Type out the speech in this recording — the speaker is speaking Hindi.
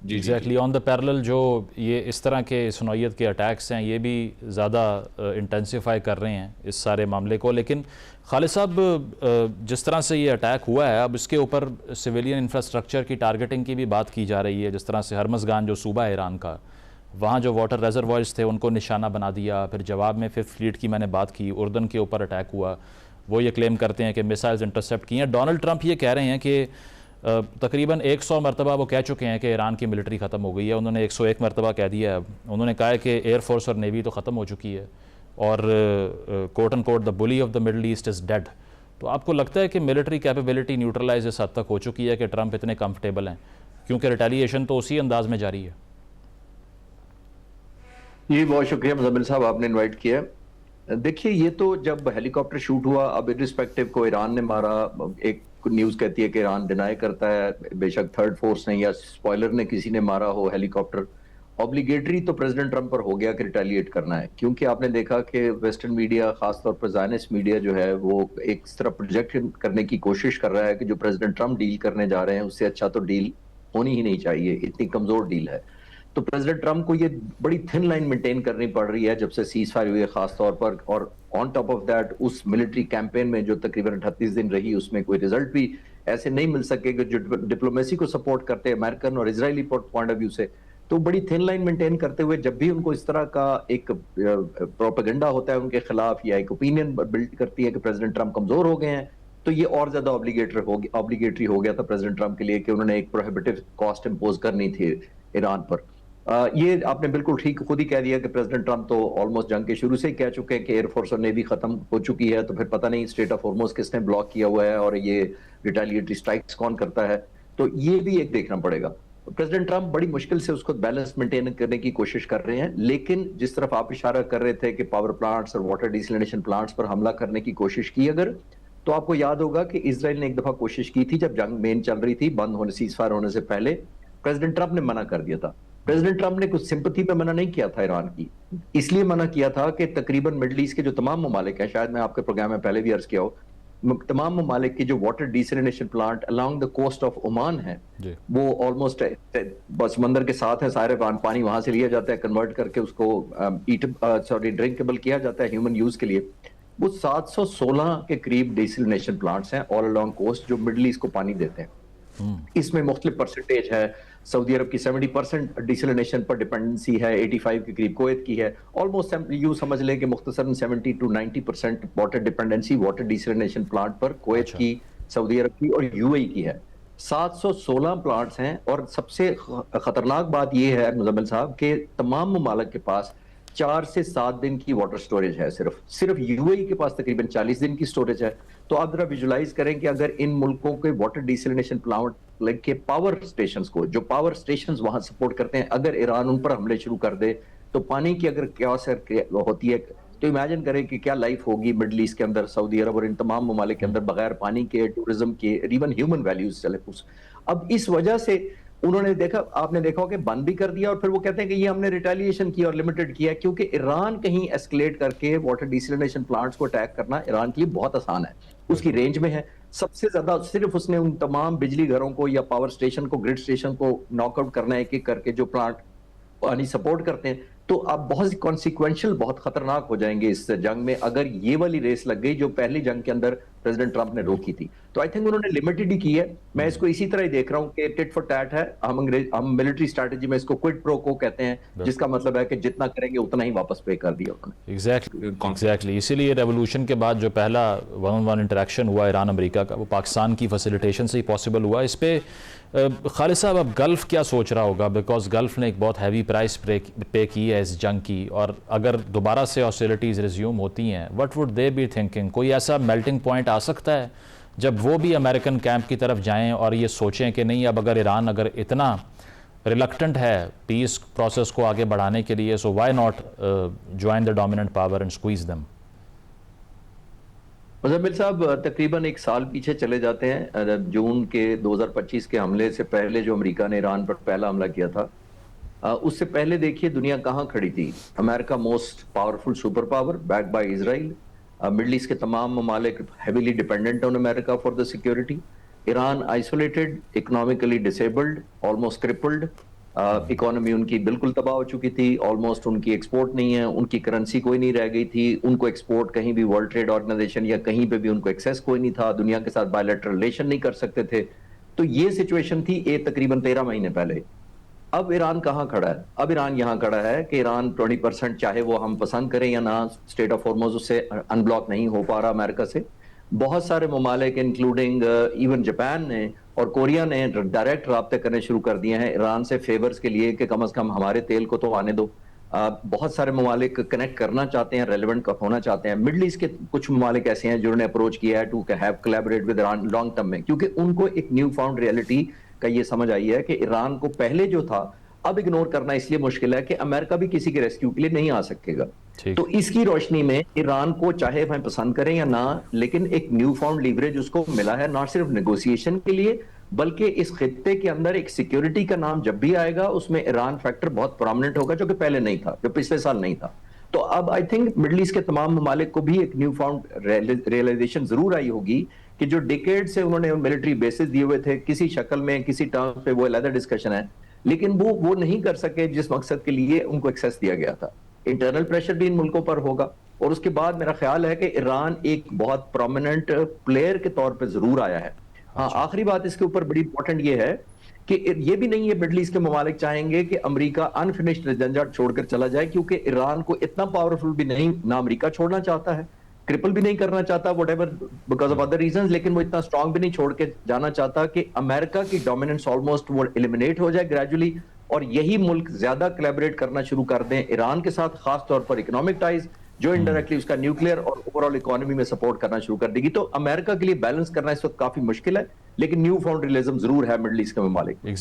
जी जी जी। एग्जैक्टली ऑन द पैरेलल जो ये इस तरह के इस नौइयत के अटैक्स हैं ये भी ज़्यादा इंटेंसिफाई कर रहे हैं इस सारे मामले को। लेकिन खालिद साहब, जिस तरह से ये अटैक हुआ है, अब इसके ऊपर सिविलियन इंफ्रास्ट्रक्चर की टारगेटिंग की भी बात की जा रही है। जिस तरह से हरमज़गान जो सूबा है ईरान का, वहाँ जो वाटर रेजरवॉयर्स थे उनको निशाना बना दिया। फिर जवाब में फिफ्थ फ्लीट की मैंने बात की, उर्दन के ऊपर अटैक हुआ, वो ये क्लेम करते हैं कि मिसाइल्स इंटरसेप्ट किए हैं। डोनाल्ड ट्रंप ये कह रहे हैं कि तकरीबन 100 मरतबा वो कह चुके हैं कि ईरान की मिलिट्री ख़त्म हो गई है। उन्होंने 101 मरतबा कह दिया है। उन्होंने कहा है कि एयरफोर्स और नेवी तो ख़त्म हो चुकी है और quote end quote the bully of the Middle East is dead. तो आपको लगता है कि मिलिट्री कैपेबिलिटी न्यूट्रलाइज इस हद तक हो चुकी है कि ट्रंप इतने कंफर्टेबल हैं, क्योंकि रिटेलिएशन तो उसी अंदाज में जारी है? जी बहुत शुक्रिया मुजम्मिल साहब, आपने इनवाइट किया। देखिए, ये तो जब हेलीकॉप्टर शूट हुआ, अब इरिस्पेक्टिव को ईरान ने मारा, एक न्यूज कहती है कि ईरान डिनाई करता है, बेशक थर्ड फोर्स ने या स्पॉइलर ने किसी ने मारा हो हेलीकॉप्टर, ऑब्लिगेटरी तो प्रेसिडेंट ट्रंप पर हो गया कि रिटेलिएट करना है। क्योंकि आपने देखा कि वेस्टर्न मीडिया, खासतौर पर ज़ायनिस्ट मीडिया जो है, वो एक तरह प्रोजेक्ट करने की कोशिश कर रहा है कि जो प्रेसिडेंट ट्रंप डील करने जा रहे हैं उससे अच्छा तो डील होनी ही नहीं चाहिए, इतनी कमजोर डील है। तो प्रेसिडेंट ट्रंप को ये बड़ी थिन लाइन मेंटेन करनी पड़ रही है जब से सीज फायर हुई है, खासतौर पर। और ऑन टॉप ऑफ दैट, उस मिलिट्री कैंपेन में जो तकरीबन 38 दिन रही, उसमें कोई रिजल्ट भी ऐसे नहीं मिल सके कि जो डिप्लोमेसी को सपोर्ट करते हैं अमेरिकन और इजरायली पॉइंट ऑफ व्यू से। तो बड़ी थिन लाइन मेंटेन करते हुए जब भी उनको इस तरह का एक प्रोपेगेंडा होता है उनके खिलाफ, या एक ओपिनियन बिल्ड करती है कि प्रेसिडेंट ट्रंप कमजोर हो गए हैं, तो ये और ज्यादा ऑब्लिगेटरी हो गया था प्रेसिडेंट ट्रंप के लिए कि उन्होंने एक प्रोहिबिटिव कॉस्ट इंपोज करनी थी ईरान पर। ये आपने बिल्कुल ठीक खुद ही कह दिया कि प्रेसिडेंट ट्रंप तो ऑलमोस्ट जंग के शुरू से ही कह चुके हैं कि एयरफोर्स और नेवी खत्म हो चुकी है, तो फिर पता नहीं स्ट्रेट ऑफ हॉर्मुज किसने ब्लॉक किया हुआ है और ये रिटेलिएटरी स्ट्राइक्स कौन करता है। तो ये भी एक देखना पड़ेगा। प्रेसिडेंट ट्रंप बड़ी मुश्किल से उसको बैलेंस मेंटेन करने की कोशिश कर रहे हैं, लेकिन जिस तरफ आप इशारा कर रहे थे कि पावर प्लांट्स और वाटर डिसलिनेशन प्लांट्स पर हमला करने की कोशिश की अगर, तो आपको याद होगा कि इसराइल ने एक दफा कोशिश की थी जब जंग मेन चल रही थी, बंद होने, सीज फायर होने से पहले। प्रेसिडेंट ट्रंप ने मना कर दिया था। प्रेसिडेंट ट्रंप ने कुछ सिंपथी पे मना नहीं किया था ईरान की, इसलिए मना किया था कि तकरीबन मिडल ईस्ट के जो तमाम ममालिक हैं, शायद मैं आपके प्रोग्राम में पहले भी अर्ज किया हो, तमाम ममालिक की जो water desalination plant along the coast of Oman है, वो ऑलमोस्ट समंदर के साथ है, सारे पानी वहां से लिया जाता है, कन्वर्ट करके उसको ड्रिंकेबल किया जाता है ह्यूमन यूज के लिए। वो 716 के करीब डिसलिनेशन प्लांट्स हैं ऑल अलोंग कोस्ट जो मिडल ईस्ट को पानी देते हैं। इसमें मुख्तलिफ परसेंटेज है। सऊदी अरब की 70% डिसलिनेशन पर डिपेंडेंसी है, 85 के करीब कुवैत की है। ऑलमोस्ट यू समझ लें कि मुख्तसरन 70 to 90% water dependency water desalination plant पर कुवैत की, सऊदी अरब की और यूएई की है। 716 प्लांट्स हैं। और सबसे खतरनाक बात यह है मुजम्मिल साहब कि तमाम ममालिक के पास 4 से 7 दिन की वाटर स्टोरेज है। सिर्फ यूएई के पास तकरीबन 40 दिन की स्टोरेज है। तो आप जरा विजुलाइज करें कि अगर इन मुल्कों के वाटर डिसलिनेशन प्लांट के पावर स्टेशंस को, जो पावर स्टेशंस वहां सपोर्ट करते हैं, अगर ईरान उन पर हमले शुरू कर दे, तो पानी की अगर क्यास होती है, तो इमेजिन करें कि क्या लाइफ होगी मिडल ईस्ट के अंदर, सऊदी अरब और इन तमाम ममालिक के अंदर, बगैर पानी के, टूरिज्म के, इवन ह्यूमन वैल्यूज चले कुछ। अब इस वजह से उन्होंने देखा, आपने देखा हो कि बंद भी कर दिया, और फिर वो कहते हैं कि ये हमने रिटेलिएशन किया और लिमिटेड किया, क्योंकि ईरान कहीं एस्केलेट करके वाटर डिसलिनेशन प्लांट्स को अटैक करना ईरान के लिए बहुत आसान है, उसकी रेंज में है। सबसे ज्यादा सिर्फ उसने उन तमाम बिजली घरों को या पावर स्टेशन को, ग्रिड स्टेशन को नॉकआउट करना है एक एक करके, जो प्लांट पानी सपोर्ट करते हैं। तो अब बहुत कॉन्सिक्वेंशियल, बहुत खतरनाक हो जाएंगे इस जंग में अगर ये वाली रेस लग गई जो पहली जंग के अंदर प्रेसिडेंट ट्रंप ने रोकी थी। तो आई थिंक उन्होंने लिमिटेड ही की है। मैं इसको इसी तरह ही देख रहा हूं कि टिट फॉर टैट है। हम मिलिट्री स्ट्रैटेजी में इसको क्विड प्रो को कहते हैं, जिसका मतलब है कि जितना करेंगे उतना ही वापस पे कर दिया उन्होंने। एग्जैक्टली इसीलिए रेवोल्यूशन के बाद जो पहला 1-on-1 इंटरेक्शन हुआ ईरान अमेरिका का, वो पाकिस्तान की फैसिलिटेशन से ही पॉसिबल हुआ। इस पे खालिद साहब, अब गल्फ क्या सोच रहा होगा? बिकॉज गल्फ ने एक बहुत हैवी प्राइस पे की है इस जंग की, और अगर दोबारा से हॉस्टिलिटीज़ रिज्यूम होती हैं, what would they be thinking? कोई ऐसा मेल्टिंग पॉइंट आ सकता है जब वो भी अमेरिकन कैंप की तरफ जाएं और ये सोचें कि नहीं, अब अगर ईरान अगर इतना रिलक्टेंट है पीस प्रोसेस को आगे बढ़ाने के लिए, so why not join the dominant power and squeeze them? Muzammil साहब, तकरीबन एक साल पीछे चले जाते हैं। जून के 2025 के हमले से पहले जो अमेरिका ने ईरान पर पहला हमला किया था, उससे पहले देखिए दुनिया कहाँ खड़ी थी। America most powerful super power back by Israel. Middle east के तमाम ममालिक heavily dependent on America for the security. Iran isolated, economically disabled, almost crippled. Economy उनकी बिल्कुल तबाह हो चुकी थी, ऑलमोस्ट उनकी एक्सपोर्ट नहीं है, उनकी करेंसी कोई नहीं रह गई थी, उनको एक्सपोर्ट कहीं भी वर्ल्ड ट्रेड ऑर्गेनाइजेशन या कहीं पे भी उनको एक्सेस कोई नहीं था, दुनिया के साथ बायलैटरल रिलेशन नहीं कर सकते थे। तो ये सिचुएशन थी तकरीबन 13 महीने पहले। अब ईरान कहाँ खड़ा है? अब ईरान यहाँ खड़ा है कि ईरान 20% चाहे वो हम पसंद करें या ना, स्टेट ऑफ हॉर्मुज़ उससे अनब्लॉक नहीं हो पा रहा अमेरिका से। बहुत सारे ममालिक इंक्लूडिंग इवन जापान ने और कोरिया ने डायरेक्ट राब्ते करने शुरू कर दिए हैं ईरान से फेवर्स के लिए कि कम से कम हमारे तेल को तो आने दो। बहुत सारे ममालिक कनेक्ट करना चाहते हैं, रेलिवेंट होना चाहते हैं। मिडल ईस्ट के कुछ ममालिक ऐसे हैं जिन्होंने अप्रोच किया है to have collaborate with Iran long term में, क्योंकि उनको एक न्यू फाउंड रियलिटी का ये समझ आई है कि ईरान को पहले जो था अब इग्नोर करना इसलिए मुश्किल है कि अमेरिका भी किसी के रेस्क्यू के लिए नहीं आ सकेगा। तो इसकी रोशनी में ईरान को चाहे हम पसंद करें या ना, लेकिन एक न्यू फाउंड लीवरेज उसको मिला है, ना सिर्फ नेगोशिएशन के लिए बल्कि इस खित्ते के अंदर एक सिक्योरिटी का नाम जब भी आएगा उसमें ईरान फैक्टर बहुत प्रोमिनेंट होगा, जो कि पहले नहीं था, जो पिछले साल नहीं था। तो अब आई थिंक मिडल ईस्ट के तमाम ममालिक को भी एक न्यू फाउंड रियलाइजेशन जरूर आई होगी कि जो डिकेड से उन्होंने मिलिट्री बेसिस दिए हुए थे किसी शक्ल में किसी टर्म पे, वो अलग डिस्कशन है, लेकिन वो नहीं कर सके जिस मकसद के लिए उनको एक्सेस दिया गया था। इंटरनल प्रेशर भी इन मुल्कों पर होगा और उसके बाद मेरा ख्याल है कि ईरान एक बहुत प्रोमिनेंट प्लेयर के तौर पे जरूर आया है। हाँ, आखिरी बात इसके ऊपर बड़ी इंपॉर्टेंट ये है कि ये भी नहीं है मिडल ईस्ट के ममालिक चाहेंगे कि अमेरिका अनफिनिश्ड झंझट छोड़कर चला जाए, क्योंकि ईरान को इतना पावरफुल भी नहीं, ना अमेरिका छोड़ना चाहता है, क्रिपल भी नहीं करना चाहता whatever because of other reasons, लेकिन वो इतना स्ट्रांग भी नहीं छोड़ के जाना चाहता कि अमेरिका की डोमिनेंस ऑलमोस्ट वो एलिमिनेट हो जाए ग्रेजुअली और यही मुल्क ज्यादा कोलैबोरेट करना शुरू कर दें ईरान के साथ, खास तौर पर इकोनॉमिक टाइज जो इनडायरेक्टली उसका न्यूक्लियर और ओवरऑल इकोनॉमी में सपोर्ट करना शुरू कर देगी। तो अमेरिका के लिए बैलेंस करना इस वक्त काफी मुश्किल है, लेकिन न्यू फाउंड रियलिज्म जरूर है मिडल ईस्ट के ममालिक।